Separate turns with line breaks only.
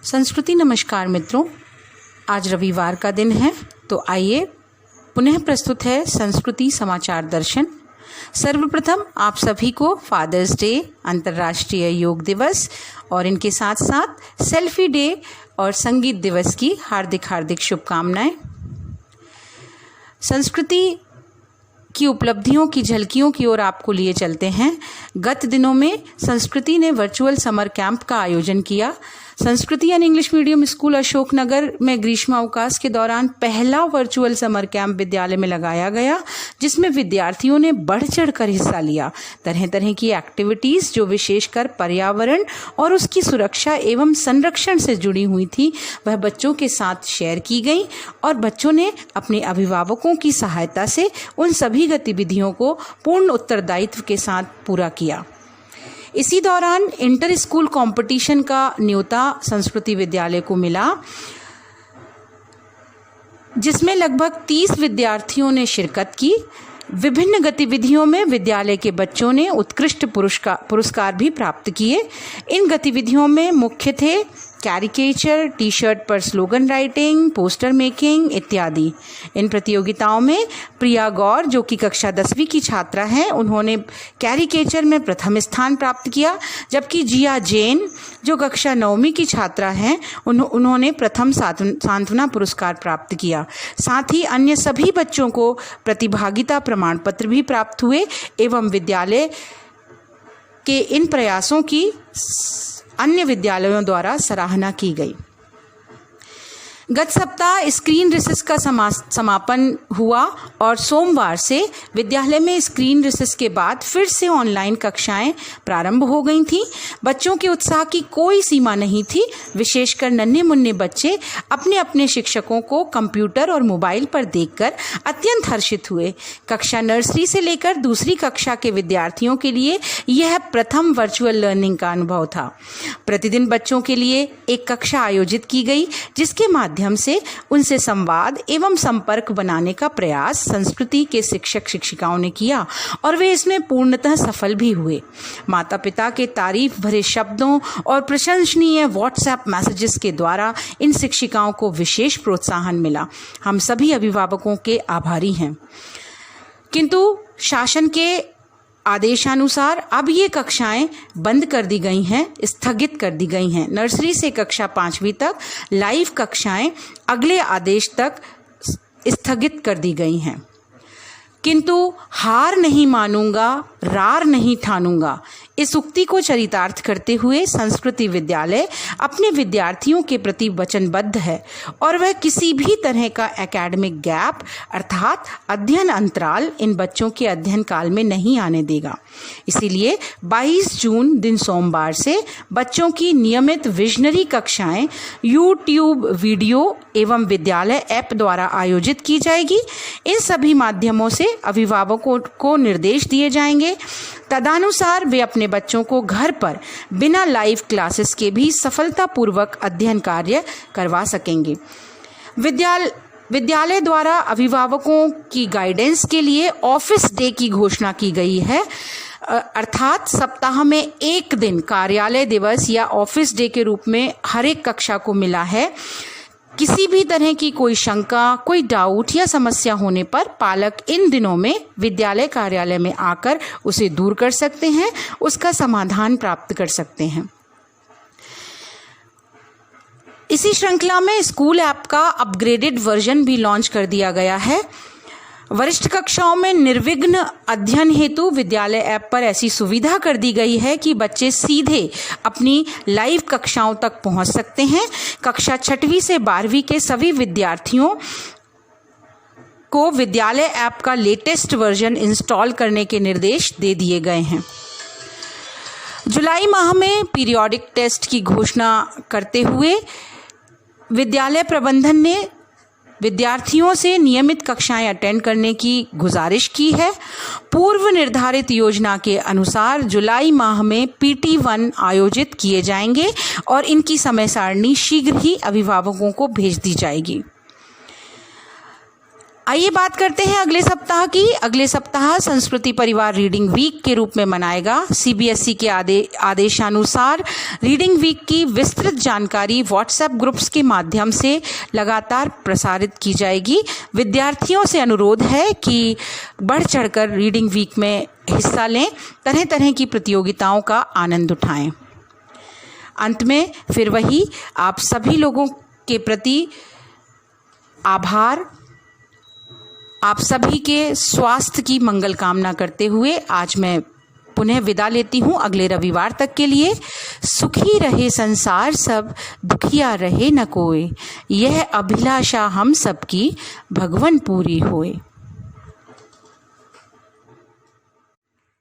संस्कृति नमस्कार मित्रों, आज रविवार का दिन है तो आइए पुनः प्रस्तुत है संस्कृति समाचार दर्शन। सर्वप्रथम आप सभी को फादर्स डे, अंतर्राष्ट्रीय योग दिवस और इनके साथ साथ सेल्फी डे और संगीत दिवस की हार्दिक शुभकामनाएं। संस्कृति की उपलब्धियों की झलकियों की ओर आपको लिए चलते हैं। गत दिनों में संस्कृति ने वर्चुअल समर कैंप का आयोजन किया। संस्कृति and English medium school Ashoknagar में ग्रीष्मावकाश के दौरान पहला वर्चुअल समर कैंप विद्यालय में लगाया गया, जिसमें विद्यार्थियों ने बढ़ चढ़ कर हिस्सा लिया। तरह तरह की एक्टिविटीज़ जो विशेषकर पर्यावरण और उसकी सुरक्षा एवं संरक्षण से जुड़ी हुई थी, वह बच्चों के साथ शेयर की गई और बच्चों ने अपने अभिभावकों की सहायता से उन सभी गतिविधियों को पूर्ण उत्तरदायित्व के साथ पूरा किया। इसी दौरान इंटर स्कूल कंपटीशन का न्योता संस्कृति विद्यालय को मिला, जिसमें लगभग 30 विद्यार्थियों ने शिरकत की। विभिन्न गतिविधियों में विद्यालय के बच्चों ने उत्कृष्ट पुरस्कार भी प्राप्त किए। इन गतिविधियों में मुख्य थे कैरिकेचर, टी शर्ट पर स्लोगन राइटिंग, पोस्टर मेकिंग इत्यादि। इन प्रतियोगिताओं में प्रिया गौर, जो कि कक्षा 10वीं की छात्रा हैं, उन्होंने कैरिकेचर में प्रथम स्थान प्राप्त किया, जबकि जिया जैन, जो कक्षा 9वीं की छात्रा हैं, उन्होंने प्रथम सांत्वना पुरस्कार प्राप्त किया। साथ ही अन्य सभी बच्चों को प्रतिभागिता प्रमाण पत्र भी प्राप्त हुए एवं विद्यालय के इन प्रयासों की अन्य विद्यालयों द्वारा सराहना की गई। गत सप्ताह स्क्रीन रिसेस का समापन हुआ और सोमवार से विद्यालय में स्क्रीन रिसेस के बाद फिर से ऑनलाइन कक्षाएं प्रारंभ हो गई थीं। बच्चों के उत्साह की कोई सीमा नहीं थी। विशेषकर नन्हे मुन्ने बच्चे अपने अपने शिक्षकों को कंप्यूटर और मोबाइल पर देखकर अत्यंत हर्षित हुए। कक्षा नर्सरी से लेकर दूसरी कक्षा के विद्यार्थियों के लिए यह प्रथम वर्चुअल लर्निंग का अनुभव था। प्रतिदिन बच्चों के लिए एक कक्षा आयोजित की गई, जिसके माध्यम से उनसे संवाद एवं संपर्क बनाने का प्रयास संस्कृति के शिक्षक शिक्षिकाओं ने किया और वे इसमें पूर्णतः सफल भी हुए। माता पिता के तारीफ भरे शब्दों और प्रशंसनीय व्हाट्सएप मैसेजेस के द्वारा इन शिक्षिकाओं को विशेष प्रोत्साहन मिला। हम सभी अभिभावकों के आभारी हैं। किंतु शासन के आदेशानुसार अब ये कक्षाएं बंद कर दी गई हैं, स्थगित कर दी गई हैं। नर्सरी से कक्षा 5वीं तक लाइव कक्षाएं अगले आदेश तक स्थगित कर दी गई हैं। किंतु हार नहीं मानूंगा, रार नहीं ठानूंगा, इस उक्ति को चरितार्थ करते हुए संस्कृति विद्यालय अपने विद्यार्थियों के प्रति वचनबद्ध है और वह किसी भी तरह का एकेडमिक गैप अर्थात अध्ययन अंतराल इन बच्चों के अध्ययन काल में नहीं आने देगा। इसीलिए 22 जून दिन सोमवार से बच्चों की नियमित विजनरी कक्षाएं यूट्यूब वीडियो एवं विद्यालय ऐप द्वारा आयोजित की जाएगी। इन सभी माध्यमों से अभिभावकों को निर्देश दिए जाएंगे। तदनुसार वे अपने बच्चों को घर पर बिना लाइव क्लासेस के भी सफलतापूर्वक अध्ययन कार्य करवा सकेंगे। विद्यालय द्वारा अभिभावकों की गाइडेंस के लिए ऑफिस डे की घोषणा की गई है, अर्थात सप्ताह में एक दिन कार्यालय दिवस या ऑफिस डे के रूप में हर एक कक्षा को मिला है। किसी भी तरह की कोई शंका, कोई डाउट या समस्या होने पर पालक इन दिनों में विद्यालय कार्यालय में आकर उसे दूर कर सकते हैं, उसका समाधान प्राप्त कर सकते हैं। इसी श्रृंखला में स्कूल ऐप का अपग्रेडेड वर्जन भी लॉन्च कर दिया गया है। वरिष्ठ कक्षाओं में निर्विघ्न अध्ययन हेतु विद्यालय ऐप पर ऐसी सुविधा कर दी गई है कि बच्चे सीधे अपनी लाइव कक्षाओं तक पहुंच सकते हैं। कक्षा 6वीं से 12वीं के सभी विद्यार्थियों को विद्यालय ऐप का लेटेस्ट वर्जन इंस्टॉल करने के निर्देश दे दिए गए हैं। जुलाई माह में पीरियोडिक टेस्ट की घोषणा करते हुए विद्यालय प्रबंधन ने विद्यार्थियों से नियमित कक्षाएं अटेंड करने की गुजारिश की है। पूर्व निर्धारित योजना के अनुसार जुलाई माह में PT1 आयोजित किए जाएंगे और इनकी समय सारणी शीघ्र ही अभिभावकों को भेज दी जाएगी। आइए बात करते हैं अगले सप्ताह की। अगले सप्ताह संस्कृति परिवार रीडिंग वीक के रूप में मनाएगा। सीबीएसई के आदेशानुसार रीडिंग वीक की विस्तृत जानकारी व्हाट्सएप ग्रुप्स के माध्यम से लगातार प्रसारित की जाएगी। विद्यार्थियों से अनुरोध है कि बढ़ चढ़कर रीडिंग वीक में हिस्सा लें, तरह तरह की प्रतियोगिताओं का आनंद उठाएं। अंत में फिर वही, आप सभी लोगों के प्रति आभार, आप सभी के स्वास्थ्य की मंगल कामना करते हुए आज मैं पुनः विदा लेती हूँ अगले रविवार तक के लिए। सुखी रहे संसार सब, दुखिया रहे न कोई, यह अभिलाषा हम सबकी भगवन पूरी होए।